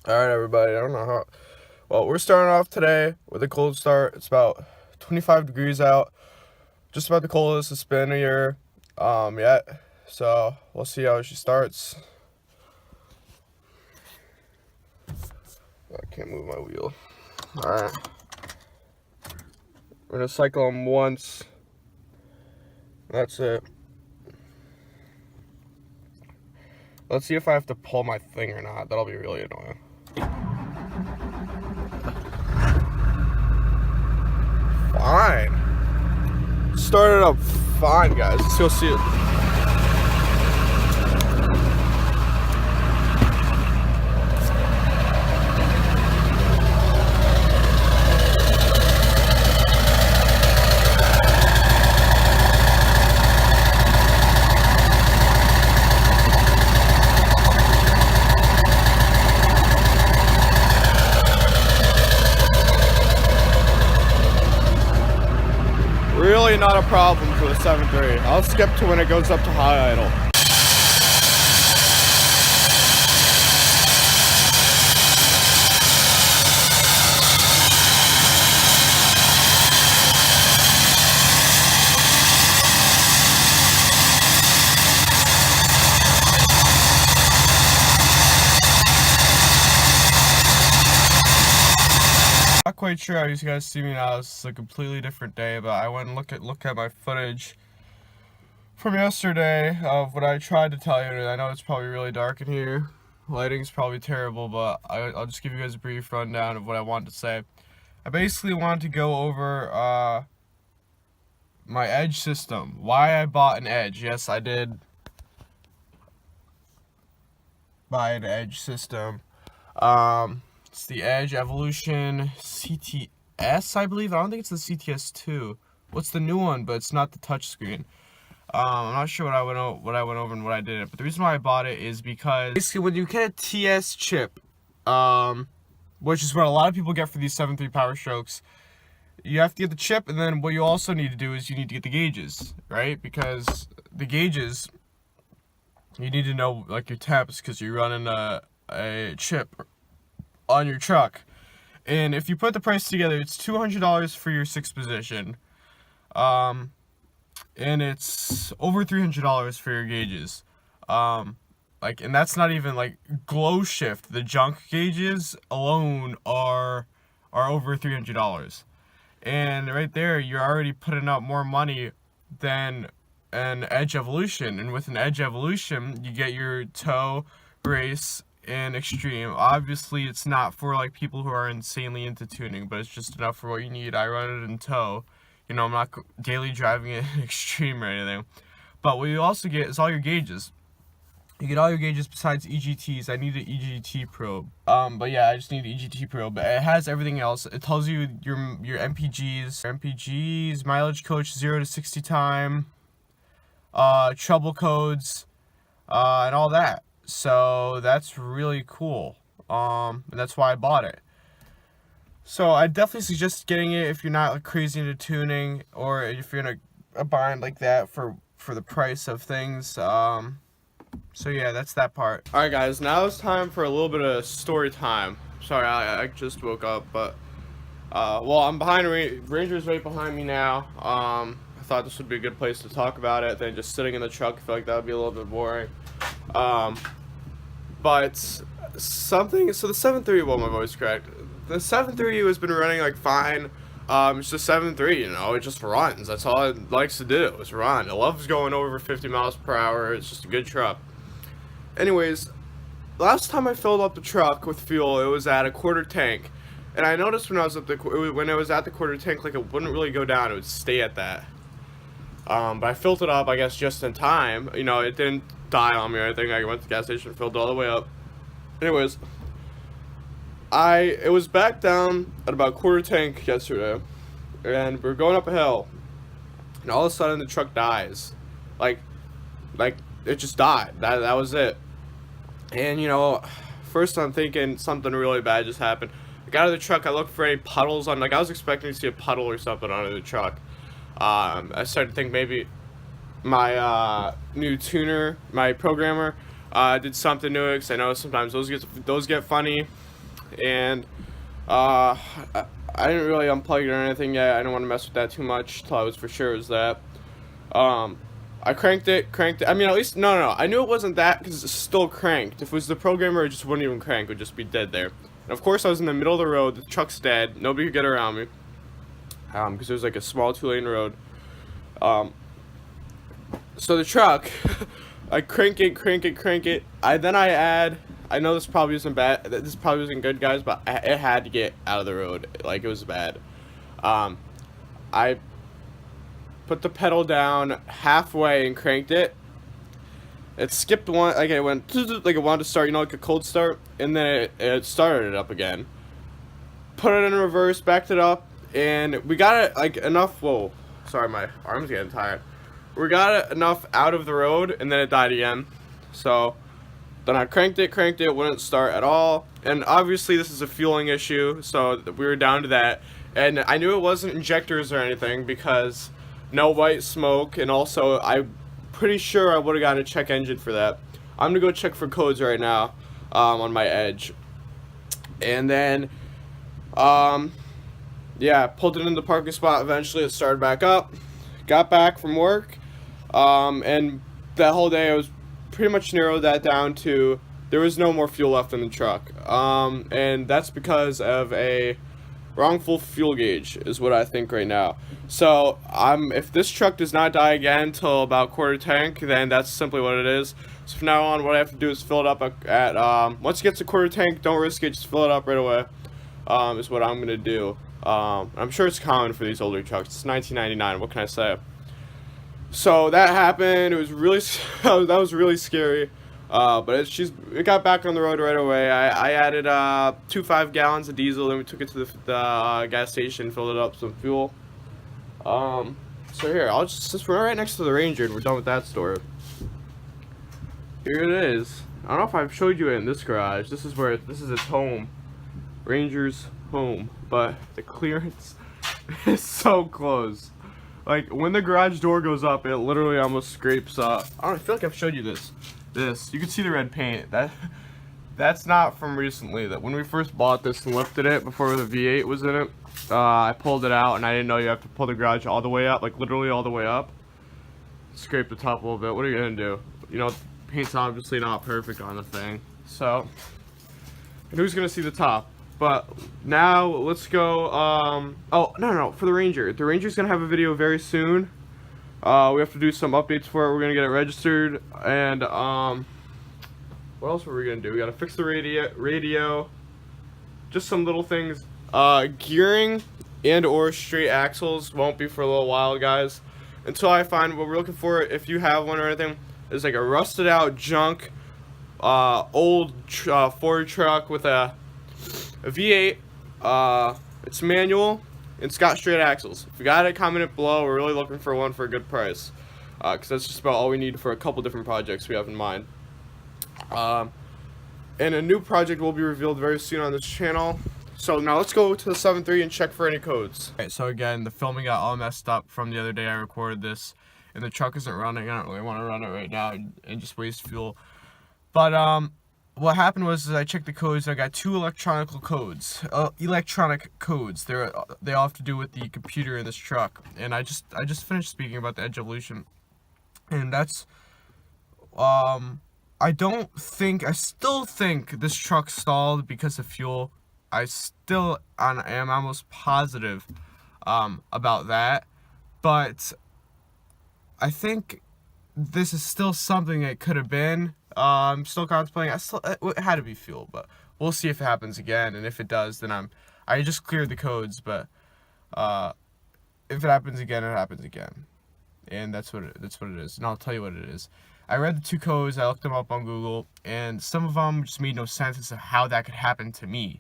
Alright, everybody, I don't know how. Well, we're starting off today with a cold start. It's about 25 degrees out. Just about the coldest it's been a year yet. So, we'll see how she starts. I can't move my wheel. Alright. We're gonna cycle them once. That's it. Let's see if I have to pull my thing or not. That'll be really annoying. Fine. Started up fine, guys. Let's go see it. Really not a problem for the 7.3. I'll skip to when it goes up to high idle. Not quite sure how you guys see me now. It's a completely different day, but I went and look at my footage from yesterday of what I tried to tell you. I know it's probably really dark in here. Lighting's probably terrible, but I'll just give you guys a brief rundown of what I wanted to say. I basically wanted to go over my edge system. Why I bought an edge. Yes, I did buy an edge system. It's the Edge Evolution CTS, I believe. I don't think it's the CTS2. What's the new one? But it's not the touchscreen. I'm not sure what I went over and what I didn't. But the reason why I bought it is because basically when you get a TS chip, which is what a lot of people get for these 7.3 Power Strokes, you have to get the chip, and then what you also need to do is you need to get the gauges, right? Because the gauges, you need to know like your temps because you're running a chip on your truck. And if you put the price together, it's $200 for your 6th position, and it's over $300 for your gauges. And that's not even like glow shift. The junk gauges alone are over $300, and right there you're already putting up more money than an Edge Evolution. And with an Edge Evolution, you get your tow, race, and extreme. Obviously it's not for like people who are insanely into tuning, but it's just enough for what you need. I run it in tow. You know, I'm not daily driving it in extreme or anything. But what you also get is all your gauges. You get all your gauges besides EGTs. I need an EGT probe. But yeah, I just need the EGT probe. But it has everything else. It tells you your MPGs, mileage coach, 0 to 60 time, trouble codes, and all that. So that's really cool, and that's why I bought it. So I definitely suggest getting it if you're not like crazy into tuning, or if you're in a bind like that for the price of things. So yeah, that's that part. Alright guys, now it's time for a little bit of story time. Sorry, I just woke up, but well, I'm behind Ranger's right behind me now. I thought this would be a good place to talk about it than just sitting in the truck. I feel like that would be a little bit boring. But something, so the 7.3, well, my voice cracked. The 7.3 has been running like fine. It's just 7.3, you know, it just runs. That's all it likes to do, is run. It loves going over 50 miles per hour. It's just a good truck. Anyways, last time I filled up the truck with fuel, it was at a quarter tank. And I noticed when I was at the quarter tank, like it wouldn't really go down, it would stay at that. But I filled it up, I guess, just in time. You know, it didn't die on me or anything. I went to the gas station, filled all the way up. Anyways, it was back down at about quarter tank yesterday, and we're going up a hill, and all of a sudden the truck dies. Like it just died. That was it. And you know, first I'm thinking something really bad just happened. I got out of the truck, I looked for any puddles on, like I was expecting to see a puddle or something under the truck. I started to think maybe my new tuner, my programmer, did something to it, because I know sometimes those get funny. and I didn't really unplug it or anything yet. I didn't want to mess with that too much till I was for sure it was that. I cranked it. I mean, at least, no. I knew it wasn't that because it's still cranked. If it was the programmer, it just wouldn't even crank. It would just be dead there. And of course, I was in the middle of the road. The truck's dead. Nobody could get around me. Because there's like a small 2-lane road. So the truck, I crank it. I add. I know this probably isn't bad. This probably isn't good, guys, but it had to get out of the road. Like, it was bad. I put the pedal down halfway and cranked it. It skipped one, like it went, like it wanted to start, you know, like a cold start, and then it started it up again. Put it in reverse, backed it up, and we got it, like, enough, whoa, sorry, my arm's getting tired. We got it enough out of the road, and then it died again. So, then I cranked it, wouldn't start at all, and obviously this is a fueling issue, so we were down to that. And I knew it wasn't injectors or anything because no white smoke, and also I'm pretty sure I would have gotten a check engine for that. I'm gonna go check for codes right now on my Edge. And then yeah, pulled it in the parking spot. Eventually it started back up, got back from work, and that whole day I was pretty much narrowed that down to there was no more fuel left in the truck, and that's because of a wrongful fuel gauge is what I think right now. So if this truck does not die again till about quarter tank, then that's simply what it is. So from now on, what I have to do is fill it up at once it gets to quarter tank, don't risk it, just fill it up right away, is what I'm gonna do. I'm sure it's common for these older trucks. It's 1999, what can I say? So that happened. It was really that was really scary. But it got back on the road right away. I added 2.5 gallons of diesel, and we took it to the gas station, filled it up with some fuel. So here, since we're right next to the Ranger and we're done with that story. Here it is. I don't know if I've showed you it in this garage. This is its home. Ranger's home. But the clearance is so close. Like, when the garage door goes up, it literally almost scrapes up. I feel like I've showed you this. You can see the red paint. That's not from recently. That when we first bought this and lifted it before the V8 was in it, I pulled it out and I didn't know you have to pull the garage all the way up, like literally all the way up. Scrape the top a little bit. What are you gonna do? You know, paint's obviously not perfect on the thing. So, and who's gonna see the top? But now let's go. Oh no, for the Ranger. The Ranger's gonna have a video very soon. We have to do some updates for it. We're gonna get it registered, and what else were we gonna do? We gotta fix the radio, just some little things. Gearing and or straight axles won't be for a little while, guys, until I find what we're looking for. If you have one or anything, it's like a rusted out junk, old Ford truck with a V8. It's manual. It's got straight axles. If you got it, comment it below. We're really looking for one for a good price, because that's just about all we need for a couple different projects we have in mind. And a new project will be revealed very soon on this channel. So now let's go to the 7.3 and check for any codes. Okay, so again, the filming got all messed up from the other day I recorded this, and the truck isn't running. I don't really want to run it right now and just waste fuel. But what happened was I checked the codes and I got two electronic codes. They all have to do with the computer in this truck. And I just finished speaking about the Edge Evolution, and that's I still think this truck stalled because of fuel. I am almost positive about that, but I think this is still something it could have been. I'm still contemplating. It had to be fuel, but we'll see if it happens again. And if it does, then I just cleared the codes. But if it happens again, it happens again, and that's what it is. And I'll tell you what it is. I read the two codes. I looked them up on Google, and some of them just made no sense as to how that could happen to me.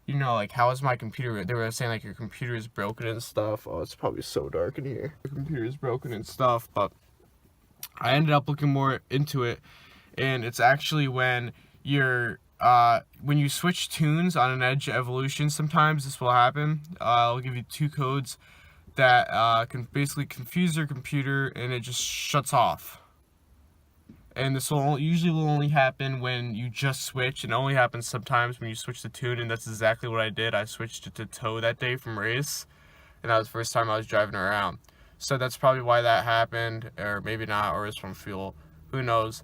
You know, like, how is my computer? They were saying like your computer is broken and stuff. Oh, it's probably so dark in here. Your computer is broken and stuff, but I ended up looking more into it. And it's actually when you switch tunes on an Edge Evolution, sometimes this will happen. I'll give you two codes that can basically confuse your computer, and it just shuts off. And this usually will only happen when you just switch. It only happens sometimes when you switch the tune, and that's exactly what I did. I switched it to tow that day from race, and that was the first time I was driving around. So that's probably why that happened, or maybe not, or it's from fuel. Who knows?